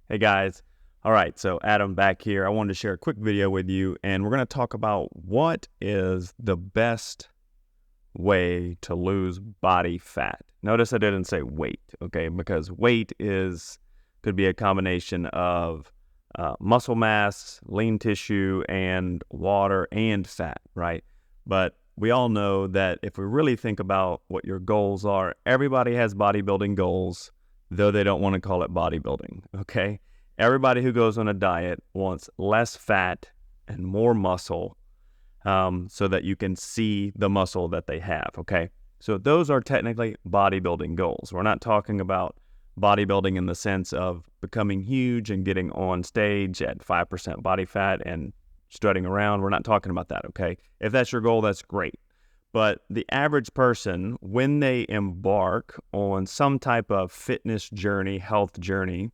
Hey guys. All right, so Adam back here. I wanted to share a quick video with you, and we're going to talk about what is the best way to lose body fat. Notice I didn't say weight, okay? Because weight could be a combination of muscle mass, lean tissue, and water and fat, right? But we all know that if we really think about what your goals are, everybody has bodybuilding goals, though they don't want to call it bodybuilding, okay? Everybody who goes on a diet wants less fat and more muscle so that you can see the muscle that they have, okay? So those are technically bodybuilding goals. We're not talking about bodybuilding in the sense of becoming huge and getting on stage at 5% body fat and strutting around. We're not talking about that, okay? If that's your goal, that's great. But the average person, when they embark on some type of fitness journey, health journey,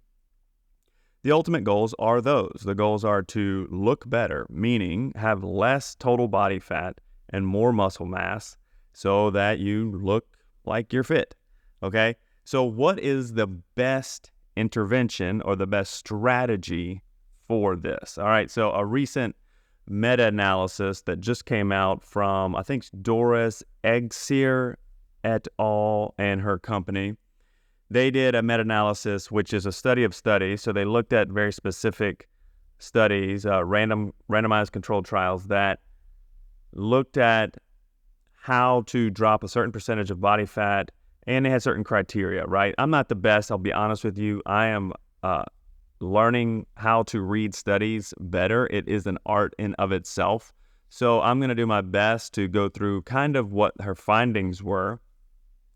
the ultimate goals are those. The goals are to look better, meaning have less total body fat and more muscle mass so that you look like you're fit, okay? So what is the best intervention or the best strategy for this? All right, so a recent meta-analysis that just came out from, I think, Doris Egg Seer et al. And her company. They did a meta-analysis, which is a study of studies. So they looked at very specific studies, randomized controlled trials that looked at how to drop a certain percentage of body fat, and they had certain criteria, right? I'm not the best, I'll be honest with you. I am learning how to read studies better. It is an art in of itself. So I'm going to do my best to go through kind of what her findings were.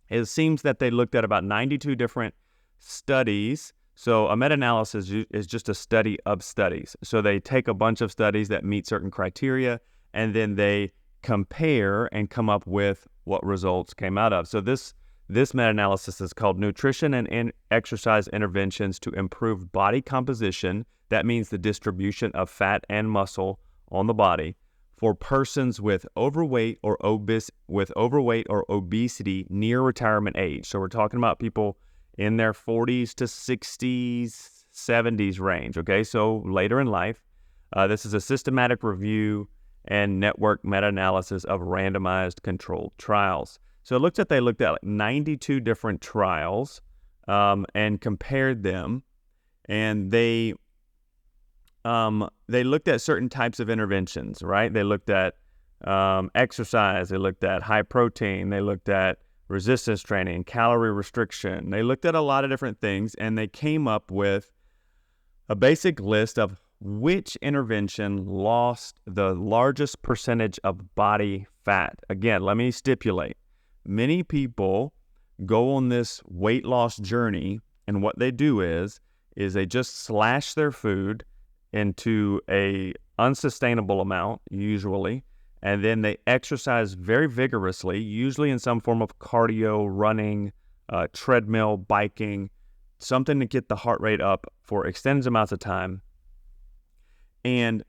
It seems that they looked at about 92 different studies. So a meta-analysis is just a study of studies. So they take a bunch of studies that meet certain criteria, and then they compare and come up with what results came out of. So this meta-analysis is called Nutrition and Exercise Interventions to Improve Body Composition. That means the distribution of fat and muscle on the body for persons with overweight or obesity near retirement age. So we're talking about people in their 40s to 60s, 70s range, okay? So later in life. This is a systematic review and network meta-analysis of randomized controlled trials. So they looked at like 92 different trials and compared them, and they looked at certain types of interventions, right? They looked at exercise, they looked at high protein, they looked at resistance training, calorie restriction. They looked at a lot of different things, and they came up with a basic list of which intervention lost the largest percentage of body fat. Again, let me stipulate. Many people go on this weight loss journey, and what they do is they just slash their food into a unsustainable amount, usually, and then they exercise very vigorously, usually in some form of cardio, running, treadmill, biking, something to get the heart rate up for extended amounts of time. And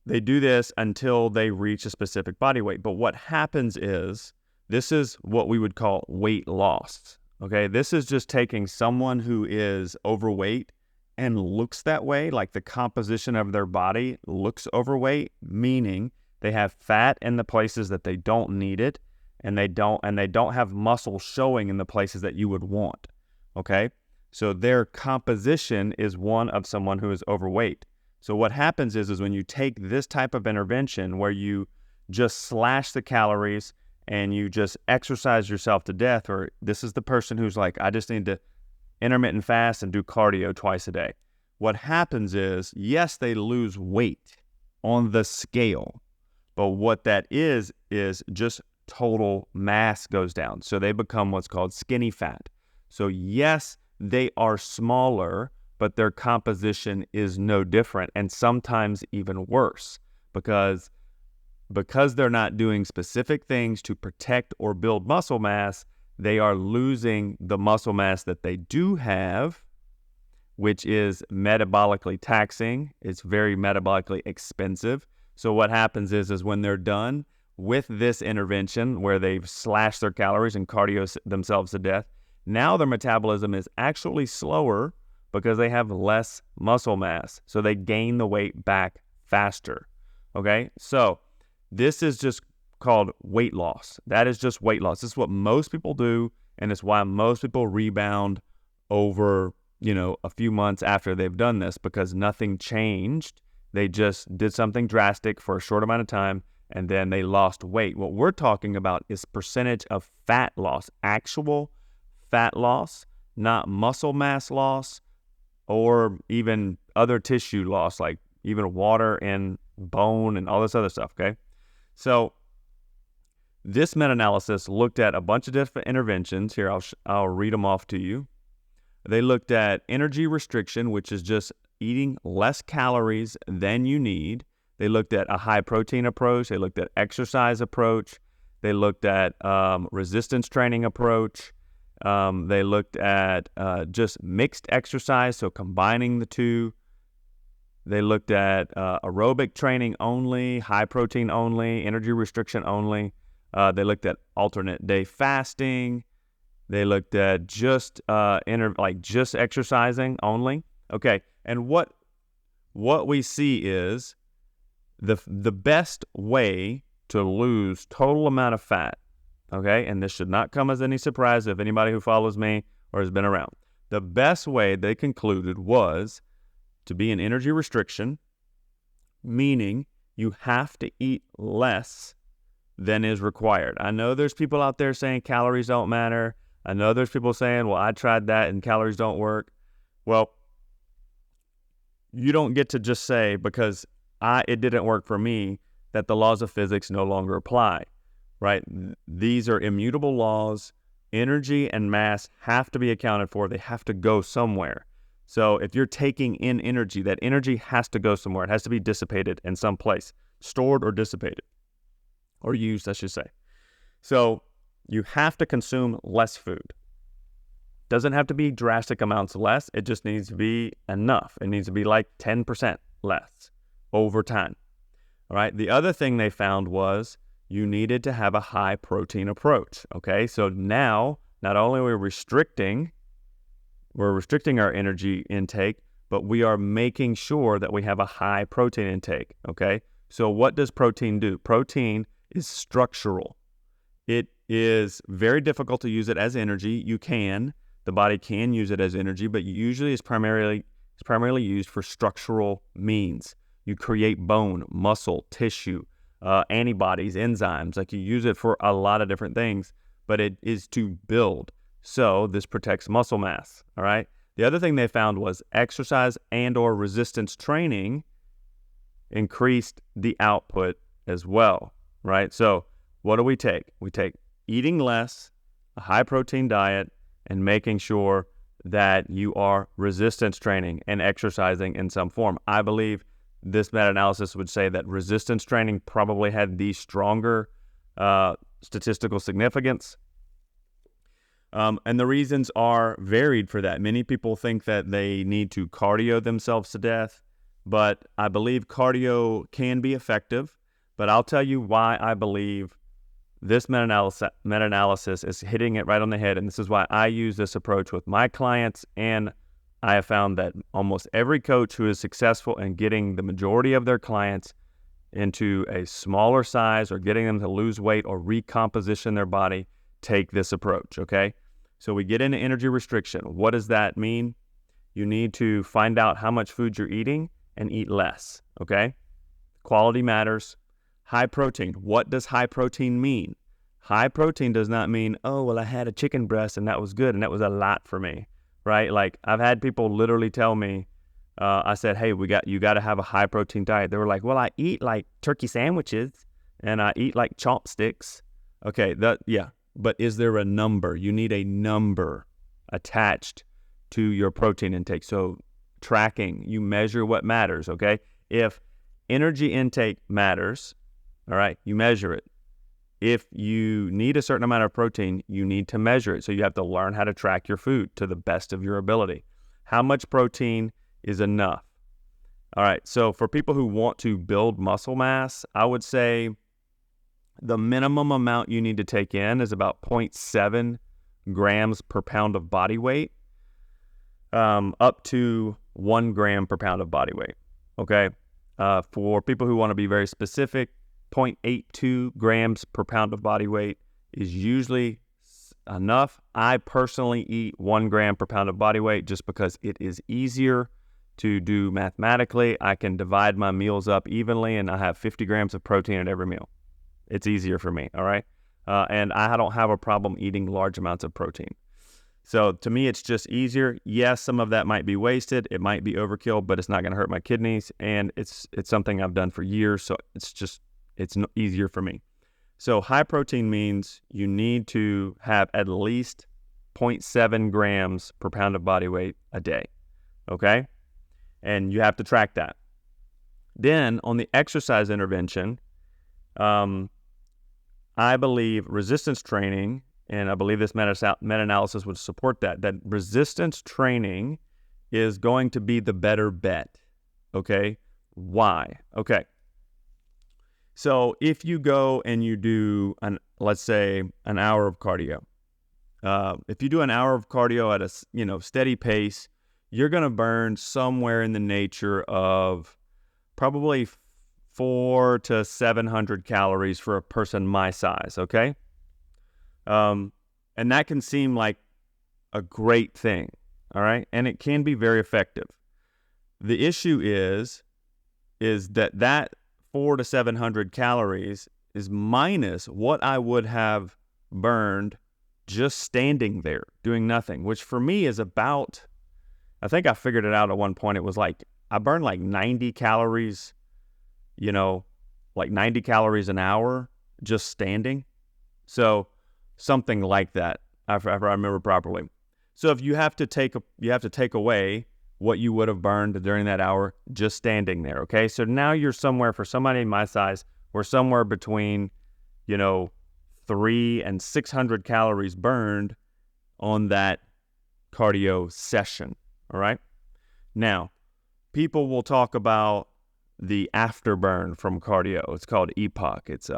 they do this until they reach a specific body weight. But what happens is, this is what we would call weight loss, okay? This is just taking someone who is overweight and looks that way, like the composition of their body looks overweight, meaning they have fat in the places that they don't need it, and they don't have muscle showing in the places that you would want, okay? So their composition is one of someone who is overweight. So what happens is when you take this type of intervention where you just slash the calories and you just exercise yourself to death, or this is the person who's like, I just need to intermittent fast and do cardio twice a day. What happens is, yes, they lose weight on the scale, but what that is just total mass goes down. So they become what's called skinny fat. So yes, they are smaller, but their composition is no different, and sometimes even worse, because they're not doing specific things to protect or build muscle mass. They are losing the muscle mass that they do have, which is metabolically taxing. It's very metabolically expensive. So what happens is when they're done with this intervention where they've slashed their calories and cardio themselves to death, now their metabolism is actually slower, because they have less muscle mass. So they gain the weight back faster. Okay, so this is just called weight loss. That is just weight loss. This is what most people do, and it's why most people rebound over, a few months after they've done this, because nothing changed. They just did something drastic for a short amount of time, and then they lost weight. What we're talking about is percentage of fat loss, actual fat loss, not muscle mass loss or even other tissue loss, like even water and bone and all this other stuff, okay? So this meta-analysis looked at a bunch of different interventions. Here, I'll read them off to you. They looked at energy restriction, which is just eating less calories than you need. They looked at a high protein approach. They looked at exercise approach. They looked at resistance training approach. They looked at just mixed exercise, so combining the two. They looked at aerobic training only, high protein only, energy restriction only. They looked at alternate day fasting. They looked at just just exercising only. Okay, and what we see is the best way to lose total amount of fat. Okay, and this should not come as any surprise if anybody who follows me or has been around. The best way they concluded was to be in energy restriction, meaning you have to eat less than is required. I know there's people out there saying calories don't matter. I know there's people saying, well, I tried that and calories don't work. Well, you don't get to just say because it didn't work for me that the laws of physics no longer apply, right? These are immutable laws. Energy and mass have to be accounted for. They have to go somewhere. So if you're taking in energy, that energy has to go somewhere. It has to be dissipated in some place, stored or dissipated, or used, I should say. So you have to consume less food. Doesn't have to be drastic amounts less. It just needs to be enough. It needs to be like 10% less over time. All right. The other thing they found was you needed to have a high protein approach. Okay. So now not only are we restricting our energy intake, but we are making sure that we have a high protein intake. Okay. So what does protein do? Protein is structural. It is very difficult to use it as energy. The body can use it as energy, but usually it's primarily used for structural means. You create bone, muscle, tissue, antibodies, enzymes. Like you use it for a lot of different things, but it is to build. So this protects muscle mass. All right. The other thing they found was exercise and or resistance training increased the output as well. Right. So what do we take? We take eating less, a high protein diet, and making sure that you are resistance training and exercising in some form. I believe this meta-analysis would say that resistance training probably had the stronger statistical significance. And the reasons are varied for that. Many people think that they need to cardio themselves to death, but I believe cardio can be effective. But I'll tell you why I believe this meta-analysis is hitting it right on the head, and this is why I use this approach with my clients, and I have found that almost every coach who is successful in getting the majority of their clients into a smaller size or getting them to lose weight or recomposition their body take this approach, okay? So we get into energy restriction. What does that mean? You need to find out how much food you're eating and eat less, okay? Quality matters. High protein. What does high protein mean? High protein does not mean, oh, well, I had a chicken breast and that was good and that was a lot for me, right? Like I've had people literally tell me, I said, hey, you got to have a high protein diet. They were like, well, I eat like turkey sandwiches and I eat like chopsticks. Okay, yeah, but is there a number? You need a number attached to your protein intake. So tracking, you measure what matters, okay? If energy intake matters, all right, you measure it. If you need a certain amount of protein, you need to measure it. So you have to learn how to track your food to the best of your ability. How much protein is enough? All right, so for people who want to build muscle mass, I would say the minimum amount you need to take in is about 0.7 grams per pound of body weight. up to 1 gram per pound of body weight. Okay. For people who want to be very specific, 0.82 grams per pound of body weight is usually enough. I personally eat 1 gram per pound of body weight just because it is easier to do mathematically. I can divide my meals up evenly and I have 50 grams of protein at every meal. It's easier for me, all right? And I don't have a problem eating large amounts of protein. So to me, it's just easier. Yes, some of that might be wasted. It might be overkill, but it's not going to hurt my kidneys. And it's something I've done for years. So it's easier for me. So high protein means you need to have at least 0.7 grams per pound of body weight a day. Okay? And you have to track that. Then on the exercise intervention, I believe resistance training, and I believe this meta-analysis would support that resistance training is going to be the better bet. Okay? Why? Okay. So if you go and you do, let's say, an hour of cardio, if you do an hour of cardio at a steady pace, you're going to burn somewhere in the nature of probably 400 to 700 calories for a person my size, okay? And that can seem like a great thing, all right? And it can be very effective. The issue is that 400 to 700 calories is minus what I would have burned just standing there doing nothing, which for me is about, I think I figured it out at one point. It was like I burned like 90 calories, like 90 calories an hour just standing. So something like that, if I remember properly. So if you have to take away what you would have burned during that hour just standing there, okay? So now you're somewhere, for somebody my size, we're somewhere between, 300 and 600 calories burned on that cardio session, all right? Now, people will talk about the afterburn from cardio. It's called EPOC. It's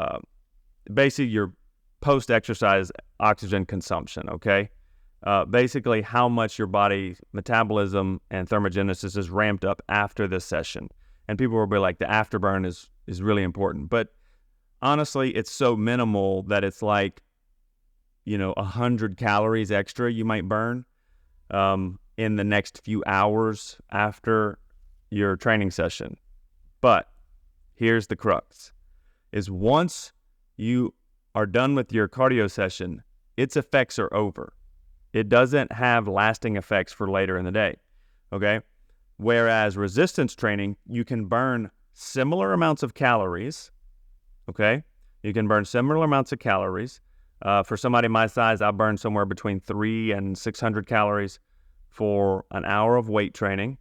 basically your post-exercise oxygen consumption, okay? Basically how much your body's metabolism and thermogenesis is ramped up after this session. And people will be like, the afterburn is really important. But honestly, it's so minimal that it's like, 100 calories extra you might burn in the next few hours after your training session. But here's the crux, is once you are done with your cardio session, its effects are over. It doesn't have lasting effects for later in the day, okay? Whereas resistance training, you can burn similar amounts of calories, okay? You can burn similar amounts of calories. For somebody my size, I burn somewhere between 300 and 600 calories for an hour of weight training.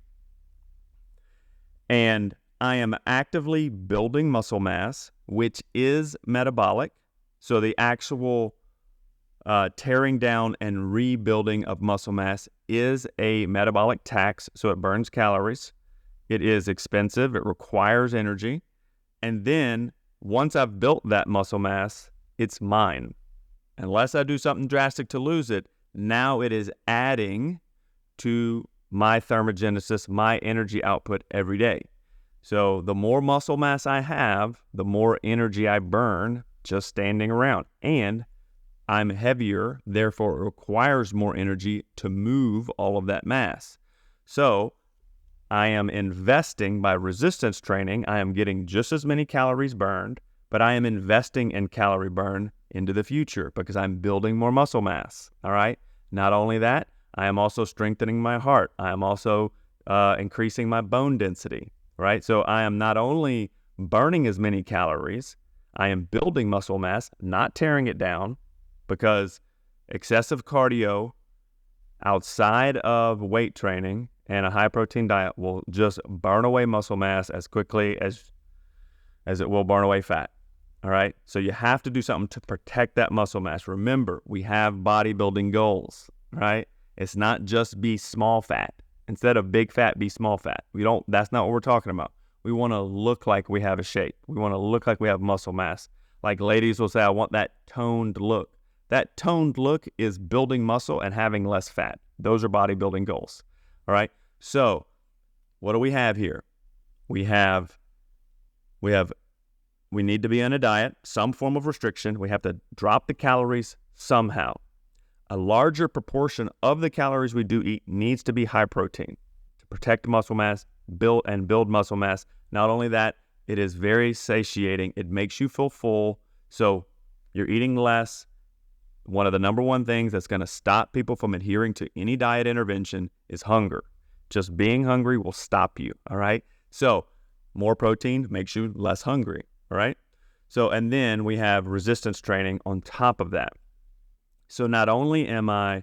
And I am actively building muscle mass, which is metabolic. So the actual tearing down and rebuilding of muscle mass is a metabolic tax, so it burns calories. It is expensive. It requires energy. And then once I've built that muscle mass, it's mine. Unless I do something drastic to lose it, now it is adding to my thermogenesis, my energy output every day. So the more muscle mass I have, the more energy I burn just standing around. And I'm heavier, therefore it requires more energy to move all of that mass. So I am investing by resistance training. I am getting just as many calories burned, but I am investing in calorie burn into the future because I'm building more muscle mass, all right? Not only that, I am also strengthening my heart. I am also increasing my bone density, right? So I am not only burning as many calories, I am building muscle mass, not tearing it down, because excessive cardio outside of weight training and a high protein diet will just burn away muscle mass as quickly as it will burn away fat. All right. So you have to do something to protect that muscle mass. Remember, we have bodybuilding goals, right? It's not just be small fat. Instead of big fat, be small fat. That's not what we're talking about. We want to look like we have a shape. We want to look like we have muscle mass. Like ladies will say, I want that toned look. That toned look is building muscle and having less fat. Those are bodybuilding goals. All right. So what do we have here? We need to be on a diet, some form of restriction. We have to drop the calories somehow. A larger proportion of the calories we do eat needs to be high protein to protect muscle mass, build muscle mass. Not only that, it is very satiating. It makes you feel full. So you're eating less. One of the number one things that's going to stop people from adhering to any diet intervention is hunger. Just being hungry will stop you. All right. So more protein makes you less hungry. All right. So, and then we have resistance training on top of that. So not only am I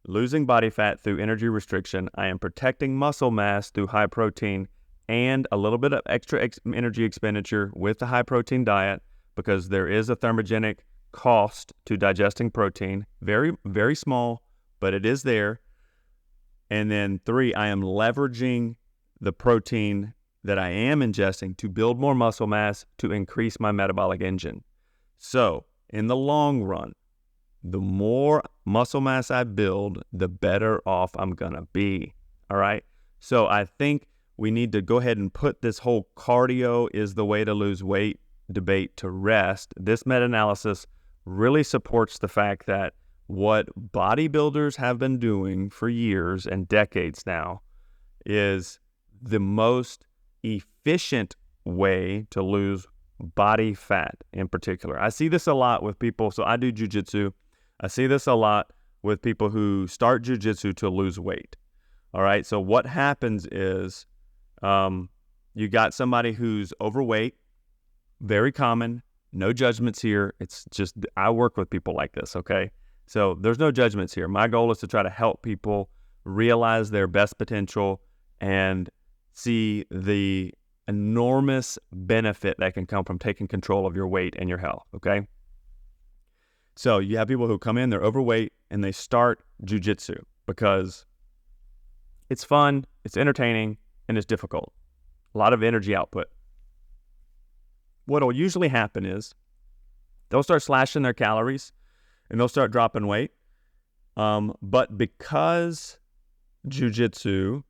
losing body fat through energy restriction, I am protecting muscle mass through high protein and a little bit of extra energy expenditure with the high protein diet, because there is a thermogenic cost to digesting protein. Very, very small, but it is there. And then 3, I am leveraging the protein that I am ingesting to build more muscle mass to increase my metabolic engine. So in the long run, the more muscle mass I build, the better off I'm going to be. All right. So I think we need to go ahead and put this whole cardio is the way to lose weight debate to rest. This meta-analysis really supports the fact that what bodybuilders have been doing for years and decades now is the most efficient way to lose body fat in particular. I see this a lot with people. So I do JiuJitsu. I see this a lot with people who start JiuJitsu to lose weight. All right. So what happens is you got somebody who's overweight, very common, no judgments here. It's just, I work with people like this. Okay. So there's no judgments here. My goal is to try to help people realize their best potential and see the enormous benefit that can come from taking control of your weight and your health. Okay. So you have people who come in, they're overweight, and they start jiu-jitsu because it's fun, it's entertaining, and it's difficult. A lot of energy output. What will usually happen is they'll start slashing their calories and they'll start dropping weight. But because jiu-jitsu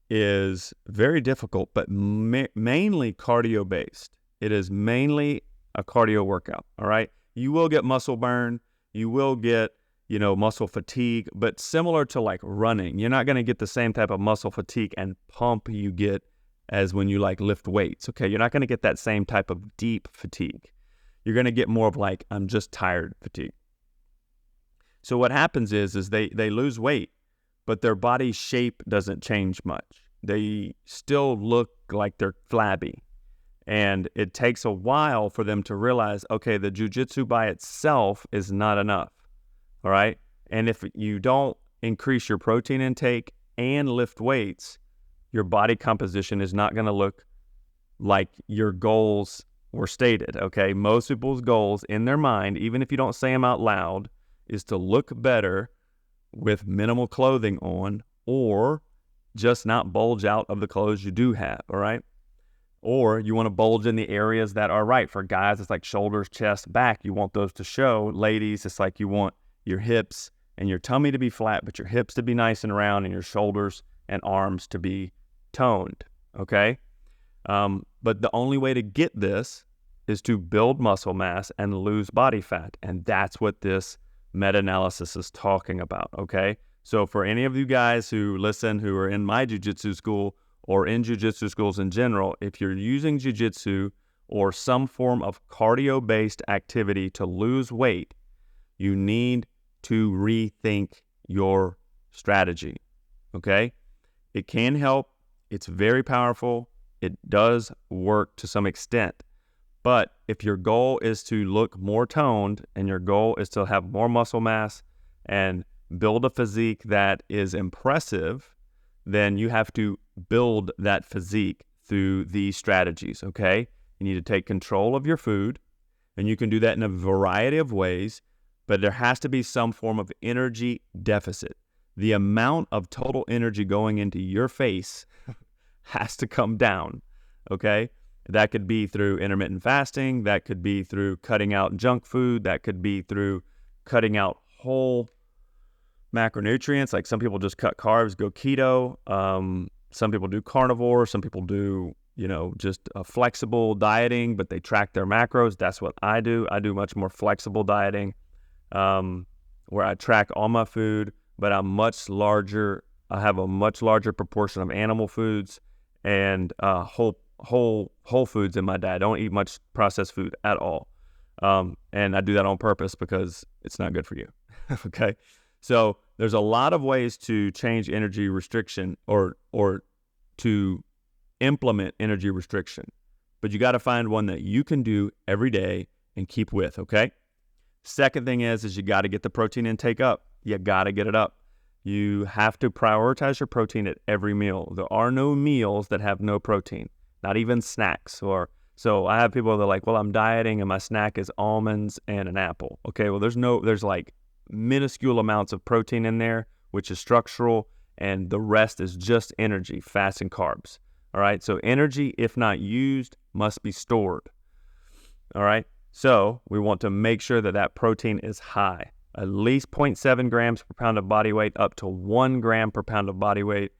is very difficult, but mainly cardio-based, it is mainly a cardio workout, all right? You will get muscle burn, you will get, muscle fatigue, but similar to like running, you're not going to get the same type of muscle fatigue and pump you get as when you like lift weights, okay? You're not going to get that same type of deep fatigue. You're going to get more of like, I'm just tired fatigue. So what happens is they lose weight, but their body shape doesn't change much. They still look like they're flabby. And it takes a while for them to realize, okay, the jiu-jitsu by itself is not enough, all right? And if you don't increase your protein intake and lift weights, your body composition is not going to look like your goals were stated, okay? Most people's goals in their mind, even if you don't say them out loud, is to look better with minimal clothing on or just not bulge out of the clothes you do have, all right? Or you want to bulge in the areas that are right. For guys, it's like shoulders, chest, back. You want those to show. Ladies, it's like you want your hips and your tummy to be flat, but your hips to be nice and round and your shoulders and arms to be toned, okay? But the only way to get this is to build muscle mass and lose body fat. And that's what this meta-analysis is talking about, okay? So for any of you guys who listen, who are in my jiu-jitsu school or in jiu-jitsu schools in general, if you're using jiu-jitsu or some form of cardio-based activity to lose weight, you need to rethink your strategy, okay? It can help. It's very powerful. It does work to some extent. But if your goal is to look more toned and your goal is to have more muscle mass and build a physique that is impressive, then you have to build that physique through these strategies, okay? You need to take control of your food, and you can do that in a variety of ways, but there has to be some form of energy deficit. The amount of total energy going into your face has to come down, okay? That could be through intermittent fasting. That could be through cutting out junk food. That could be through cutting out whole macronutrients. Like some people just cut carbs, go keto. Some people do carnivore. Some people do, just flexible dieting, but they track their macros. That's what I do. I do much more flexible dieting, where I track all my food, but I have a much larger proportion of animal foods and whole foods in my diet. I don't eat much processed food at all. And I do that on purpose because it's not good for you. Okay. So there's a lot of ways to change energy restriction or to implement energy restriction, but you got to find one that you can do every day and keep with. Okay. Second thing is you got to get the protein intake up. You got to get it up. You have to prioritize your protein at every meal. There are no meals that have no protein, not even snacks. So I have people that are like, well, I'm dieting and my snack is almonds and an apple. Okay, well, there's like minuscule amounts of protein in there, which is structural, and the rest is just energy, fats and carbs. All right, so energy, if not used, must be stored. All right, so we want to make sure that protein is high, at least 0.7 grams per pound of body weight, up to 1 gram per pound of body weight.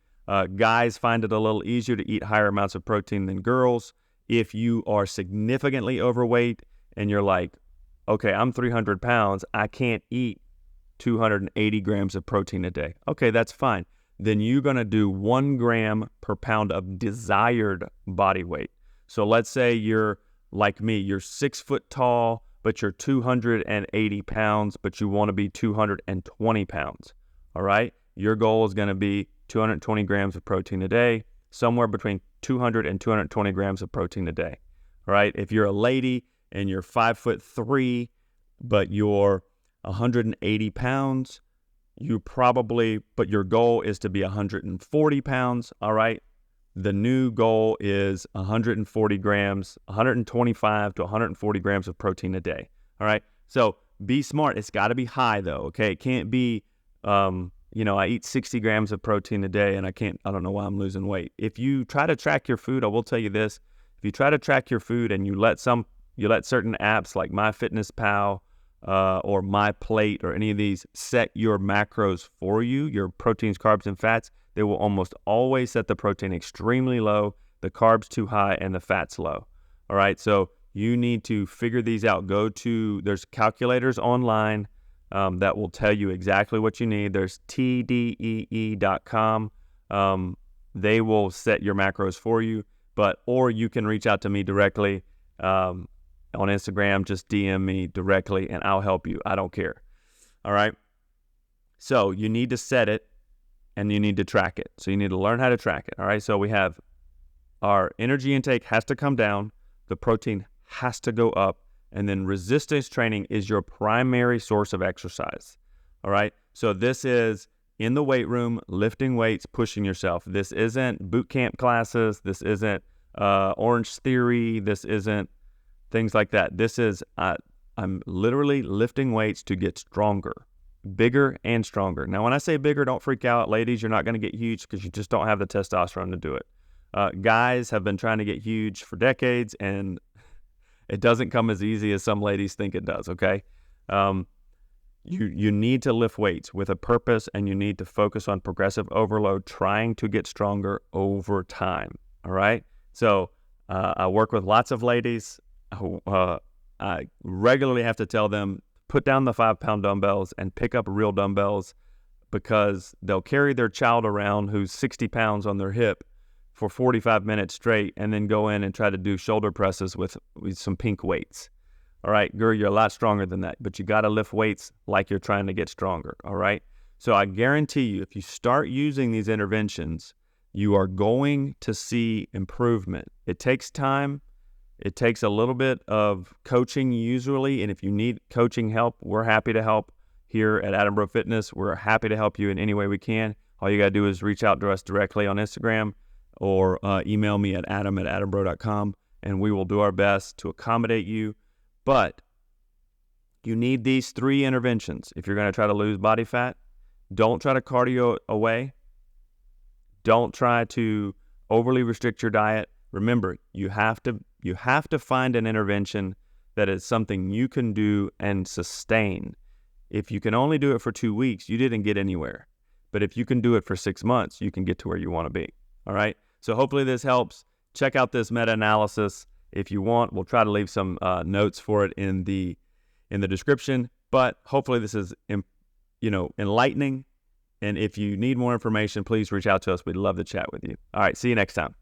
Guys find it a little easier to eat higher amounts of protein than girls. If you are significantly overweight and you're like, okay, I'm 300 pounds, I can't eat 280 grams of protein a day. Okay, that's fine. Then you're going to do 1 gram per pound of desired body weight. So let's say you're like me, you're 6 foot tall, but you're 280 pounds, but you want to be 220 pounds. All right. Your goal is going to be 220 grams of protein a day, somewhere between 200 and 220 grams of protein a day. All right. If you're a lady and you're 5'3", but you're 180 pounds, but your goal is to be 140 pounds. All right. The new goal is 125 to 140 grams of protein a day. All right. So be smart. It's got to be high though. Okay. It can't be, I eat 60 grams of protein a day and I don't know why I'm losing weight. If you try to track your food, I will tell you this. If you try to track your food and you let certain apps like MyFitnessPal, or My Plate or any of these set your macros for you, your proteins, carbs, and fats, they will almost always set the protein extremely low, the carbs too high, and the fats low. All right, so you need to figure these out. There's calculators online that will tell you exactly what you need. There's TDEE.com. They will set your macros for you, or you can reach out to me directly on Instagram. Just DM me directly and I'll help you. I don't care. All right. So you need to set it and you need to track it. So you need to learn how to track it. All right. So we have our energy intake has to come down. The protein has to go up. And then resistance training is your primary source of exercise. All right. So this is in the weight room, lifting weights, pushing yourself. This isn't boot camp classes. This isn't Orange Theory. This isn't things like that. This is, I'm literally lifting weights to get stronger, bigger and stronger. Now, when I say bigger, don't freak out. Ladies, you're not going to get huge because you just don't have the testosterone to do it. Guys have been trying to get huge for decades, and it doesn't come as easy as some ladies think it does, okay? You need to lift weights with a purpose, and you need to focus on progressive overload, trying to get stronger over time, all right? So I work with lots of ladies. I regularly have to tell them, put down the 5-pound dumbbells and pick up real dumbbells, because they'll carry their child around who's 60 pounds on their hip for 45 minutes straight and then go in and try to do shoulder presses with some pink weights. All right, girl, you're a lot stronger than that, but you got to lift weights like you're trying to get stronger. All right. So I guarantee you, if you start using these interventions, you are going to see improvement. It takes time. It takes a little bit of coaching usually, and if you need coaching help, we're happy to help here at Attenborough Fitness. We're happy to help you in any way we can. All you got to do is reach out to us directly on Instagram or email me at adam@attenborough.com, and we will do our best to accommodate you. But you need these 3 interventions if you're going to try to lose body fat. Don't try to cardio it away. Don't try to overly restrict your diet. Remember, you have to find an intervention that is something you can do and sustain. If you can only do it for 2 weeks, you didn't get anywhere. But if you can do it for 6 months, you can get to where you want to be. All right. So hopefully this helps. Check out this meta-analysis if you want. We'll try to leave some notes for it in the description. But hopefully this is enlightening. And if you need more information, please reach out to us. We'd love to chat with you. All right. See you next time.